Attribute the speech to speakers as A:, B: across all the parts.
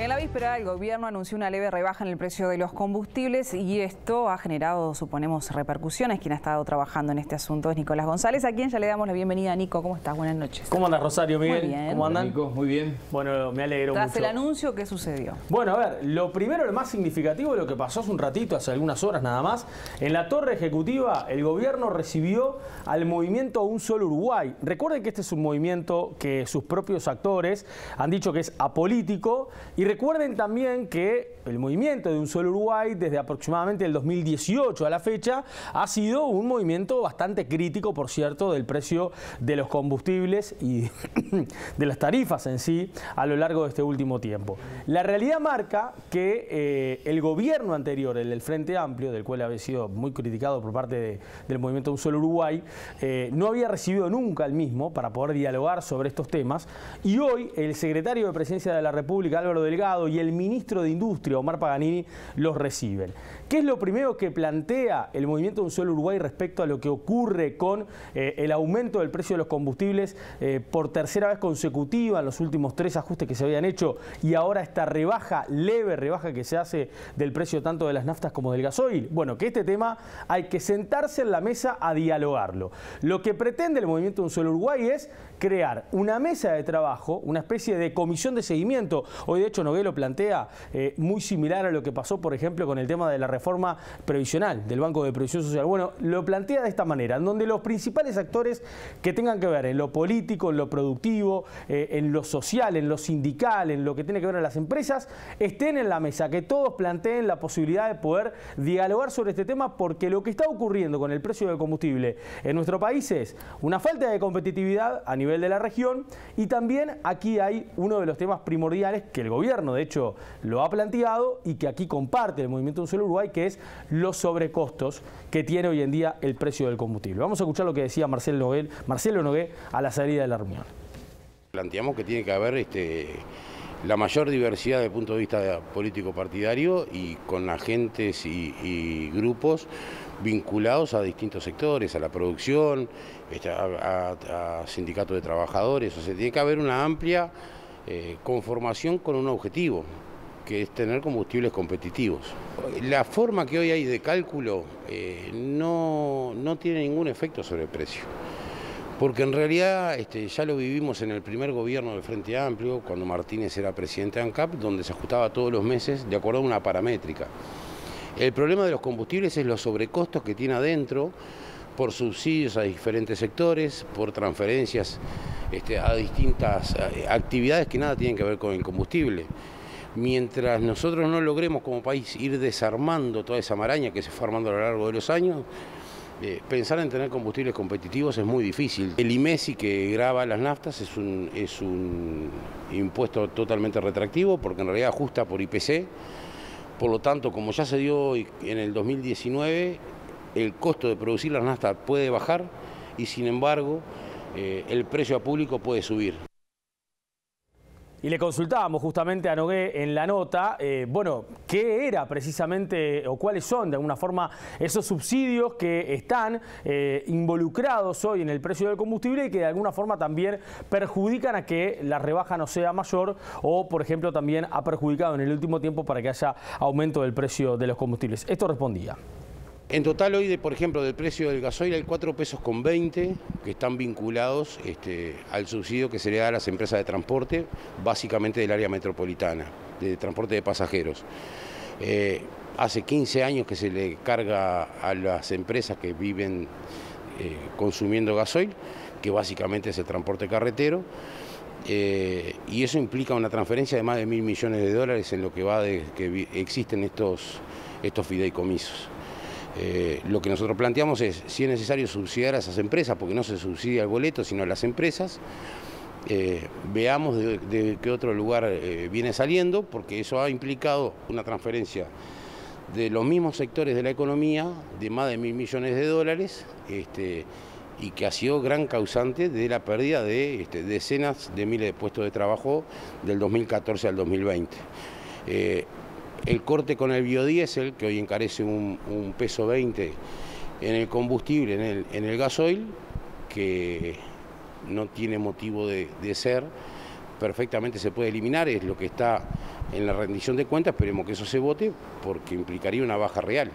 A: En la víspera, el gobierno anunció una leve rebaja en el precio de los combustibles y esto ha generado, suponemos, repercusiones. Quien ha estado trabajando en este asunto es Nicolás González, a quien ya le damos la bienvenida. Nico, ¿cómo estás? Buenas noches.
B: ¿Cómo andas, Rosario, Miguel?
A: Muy bien.
B: ¿Cómo andan?
C: Nico, muy bien.
B: Bueno, me alegro mucho.
A: Tras el anuncio, ¿qué sucedió?
B: Bueno, a ver, lo primero, lo más significativo de lo que pasó hace un ratito, hace algunas horas nada más, en la Torre Ejecutiva el gobierno recibió al movimiento Un Solo Uruguay. Recuerden que este es un movimiento que sus propios actores han dicho que es apolítico, y recuerden también que el movimiento de Un Solo Uruguay desde aproximadamente el 2018 a la fecha ha sido un movimiento bastante crítico, por cierto, del precio de los combustibles y de las tarifas en sí a lo largo de este último tiempo. La realidad marca que el gobierno anterior, el del Frente Amplio, del cual había sido muy criticado por parte del movimiento Un Solo Uruguay, no había recibido nunca el mismo para poder dialogar sobre estos temas, y hoy el secretario de Presidencia de la República, Álvaro Delgado, y el ministro de Industria, Omar Paganini, los reciben. ¿Qué es lo primero que plantea el movimiento Un Solo Uruguay respecto a lo que ocurre con el aumento del precio de los combustibles por tercera vez consecutiva en los últimos 3 ajustes que se habían hecho, y ahora esta rebaja, leve rebaja que se hace del precio tanto de las naftas como del gasoil? Bueno, que este tema hay que sentarse en la mesa a dialogarlo. Lo que pretende el movimiento Un Solo Uruguay es crear una mesa de trabajo, una especie de comisión de seguimiento. Hoy, de hecho, Nogué lo plantea muy similar a lo que pasó, por ejemplo, con el tema de la reforma previsional del Banco de Previsión Social. Bueno, lo plantea de esta manera, en donde los principales actores que tengan que ver en lo político, en lo productivo, en lo social, en lo sindical, en lo que tiene que ver a las empresas, estén en la mesa, que todos planteen la posibilidad de poder dialogar sobre este tema, porque lo que está ocurriendo con el precio del combustible en nuestro país es una falta de competitividad a nivel de la región, y también aquí hay uno de los temas primordiales que el gobierno, de hecho, lo ha planteado y que aquí comparte el movimiento Un Solo Uruguay, que es los sobrecostos que tiene hoy en día el precio del combustible. Vamos a escuchar lo que decía Marcelo Nogué a la salida de la reunión.
D: Planteamos que tiene que haber la mayor diversidad desde el punto de vista político partidario, y con agentes y grupos vinculados a distintos sectores, a la producción, a sindicatos de trabajadores. O sea, tiene que haber una amplia conformación con un objetivo, que es tener combustibles competitivos. La forma que hoy hay de cálculo no tiene ningún efecto sobre el precio, porque en realidad ya lo vivimos en el primer gobierno del Frente Amplio, cuando Martínez era presidente de ANCAP, donde se ajustaba todos los meses de acuerdo a una paramétrica. El problema de los combustibles es los sobrecostos que tiene adentro, por subsidios a diferentes sectores, por transferencias a distintas actividades que nada tienen que ver con el combustible. Mientras nosotros no logremos como país ir desarmando toda esa maraña que se fue armando a lo largo de los años, pensar en tener combustibles competitivos es muy difícil. El IMESI, que grava las naftas, es un impuesto totalmente retractivo, porque en realidad ajusta por IPC. Por lo tanto, como ya se dio en el 2019, el costo de producir las naftas puede bajar, y sin embargo el precio a público puede subir.
B: Y le consultábamos justamente a Nogué en la nota, bueno, qué era precisamente, o cuáles son de alguna forma esos subsidios que están involucrados hoy en el precio del combustible, y que de alguna forma también perjudican a que la rebaja no sea mayor, o por ejemplo también ha perjudicado en el último tiempo para que haya aumento del precio de los combustibles. Esto respondía.
D: En total hoy, por ejemplo, del precio del gasoil hay 4,20 pesos que están vinculados al subsidio que se le da a las empresas de transporte, básicamente del área metropolitana, de transporte de pasajeros. Hace 15 años que se le carga a las empresas que viven consumiendo gasoil, que básicamente es el transporte carretero, y eso implica una transferencia de más de $1.000 millones en lo que va de que existen estos fideicomisos. Lo que nosotros planteamos es, si es necesario subsidiar a esas empresas, porque no se subsidia el boleto, sino a las empresas, veamos de qué otro lugar viene saliendo, porque eso ha implicado una transferencia de los mismos sectores de la economía de más de $1.000 millones, y que ha sido gran causante de la pérdida de decenas de miles de puestos de trabajo del 2014 al 2020. El corte con el biodiesel, que hoy encarece $1,20 peso en el combustible, en el gasoil, que no tiene motivo de ser, perfectamente se puede eliminar, es lo que está en la rendición de cuentas. Esperemos que eso se vote porque implicaría una baja real.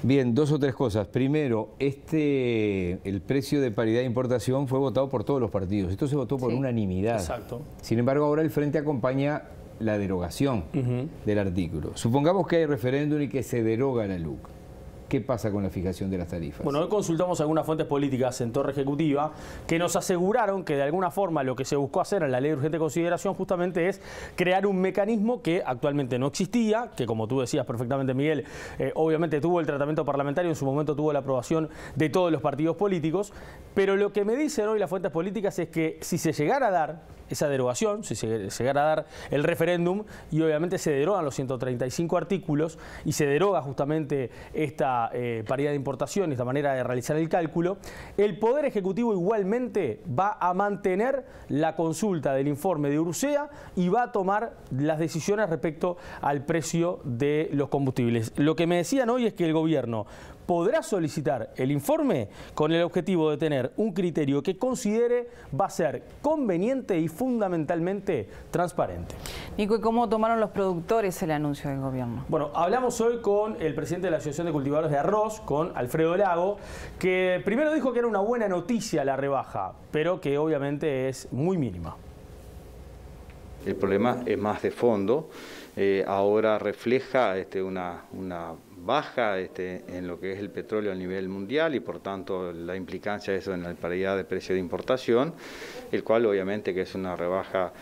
C: Bien, dos o tres cosas. Primero, el precio de paridad de importación fue votado por todos los partidos. Esto se votó por unanimidad.
B: Exacto.
C: Sin embargo, ahora el Frente acompaña la derogación del artículo. Supongamos que hay referéndum y que se deroga la LUC. ¿Qué pasa con la fijación de las tarifas?
B: Bueno, hoy consultamos algunas fuentes políticas en Torre Ejecutiva que nos aseguraron que de alguna forma lo que se buscó hacer en la ley de urgente consideración justamente es crear un mecanismo que actualmente no existía, que como tú decías perfectamente, Miguel, obviamente tuvo el tratamiento parlamentario, en su momento tuvo la aprobación de todos los partidos políticos, pero lo que me dicen hoy las fuentes políticas es que si se llegara a dar esa derogación, si se llegara a dar el referéndum y obviamente se derogan los 135 artículos y se deroga justamente esta paridad de importación, esta manera de realizar el cálculo, el Poder Ejecutivo igualmente va a mantener la consulta del informe de Ursea y va a tomar las decisiones respecto al precio de los combustibles. Lo que me decían hoy es que el gobierno podrá solicitar el informe con el objetivo de tener un criterio que considere va a ser conveniente y fundamentalmente transparente.
A: Nico, ¿y cómo tomaron los productores el anuncio del gobierno?
B: Bueno, hablamos hoy con el presidente de la Asociación de Cultivadores de Arroz, con Alfredo Lago, que primero dijo que era una buena noticia la rebaja, pero que obviamente es muy mínima.
E: El problema es más de fondo, ahora refleja una baja en lo que es el petróleo a nivel mundial y por tanto la implicancia de eso en la paridad de precio de importación, el cual obviamente que es una rebaja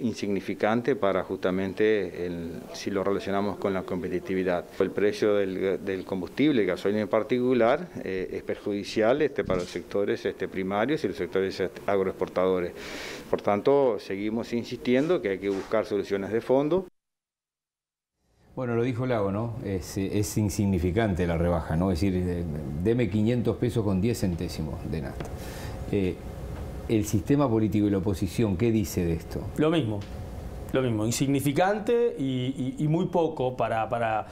E: insignificante para justamente si lo relacionamos con la competitividad. El precio del combustible, gasolina en particular, es perjudicial para los sectores primarios y los sectores agroexportadores. Por tanto, seguimos insistiendo que hay que buscar soluciones de fondo.
C: Bueno, lo dijo Lago, ¿no? Es insignificante la rebaja, ¿no? Es decir, deme 500 pesos con 10 centésimos de nafta. El sistema político y la oposición, ¿qué dice de esto?
B: Lo mismo, insignificante y muy poco para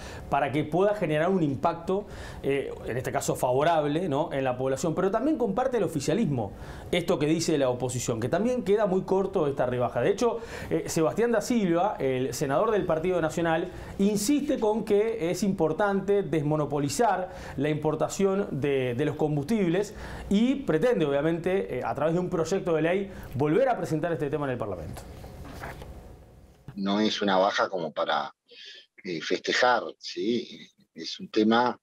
B: que pueda generar un impacto, en este caso favorable, ¿no?, en la población. Pero también comparte el oficialismo esto que dice la oposición, que también queda muy corto esta rebaja. De hecho, Sebastián da Silva, el senador del Partido Nacional, insiste con que es importante desmonopolizar la importación de los combustibles y pretende, obviamente, a través de un proyecto de ley, volver a presentar este tema en el Parlamento.
F: No es una baja como para festejar, ¿sí? Es un tema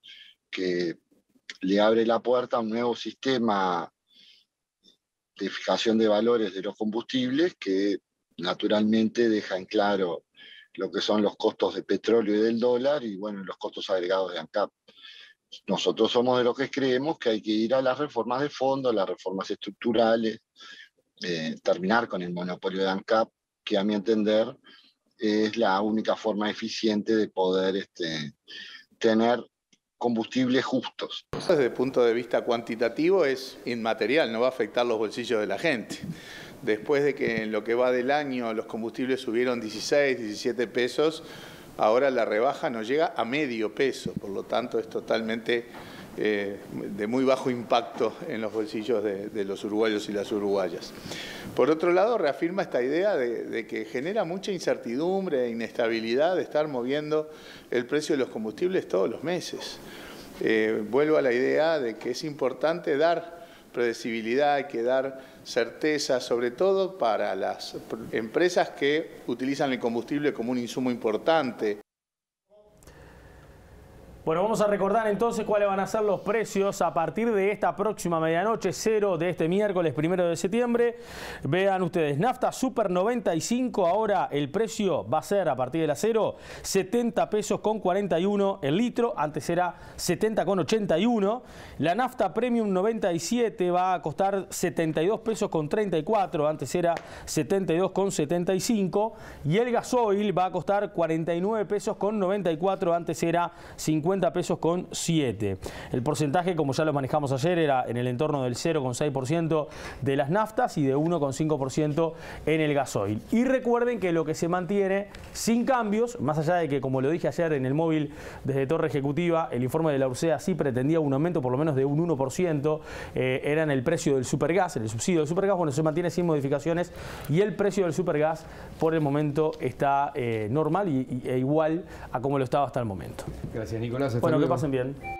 F: que le abre la puerta a un nuevo sistema de fijación de valores de los combustibles que naturalmente deja en claro lo que son los costos de petróleo y del dólar y bueno, los costos agregados de ANCAP. Nosotros somos de los que creemos que hay que ir a las reformas de fondo, a las reformas estructurales, terminar con el monopolio de ANCAP, que a mi entender es la única forma eficiente de poder tener combustibles justos.
G: Desde el punto de vista cuantitativo es inmaterial, no va a afectar los bolsillos de la gente. Después de que en lo que va del año los combustibles subieron 16, 17 pesos, ahora la rebaja no llega a medio peso, por lo tanto es totalmente de muy bajo impacto en los bolsillos de los uruguayos y las uruguayas. Por otro lado, reafirma esta idea de que genera mucha incertidumbre e inestabilidad de estar moviendo el precio de los combustibles todos los meses. Vuelvo a la idea de que es importante dar predecibilidad, hay que dar certeza, sobre todo para las empresas que utilizan el combustible como un insumo importante.
B: Bueno, vamos a recordar entonces cuáles van a ser los precios a partir de esta próxima medianoche, 0 de este miércoles 1 de septiembre. Vean ustedes, nafta Super 95, ahora el precio va a ser a partir de la 0, 70 pesos con 41 el litro, antes era 70 con 81. La nafta Premium 97 va a costar 72 pesos con 34, antes era 72 con 75. Y el gasoil va a costar 49 pesos con 94, antes era 50 50 pesos con 7. El porcentaje, como ya lo manejamos ayer, era en el entorno del 0,6% de las naftas y de 1,5% en el gasoil. Y recuerden que lo que se mantiene sin cambios, más allá de que, como lo dije ayer en el móvil desde Torre Ejecutiva, el informe de la URSEA sí pretendía un aumento por lo menos de un 1%, era en el precio del supergas, en el subsidio del supergas, bueno, se mantiene sin modificaciones y el precio del supergas por el momento está normal e igual a como lo estaba hasta el momento.
C: Gracias, Nicolás. Hasta
B: bueno,
C: luego.
B: que pasen bien.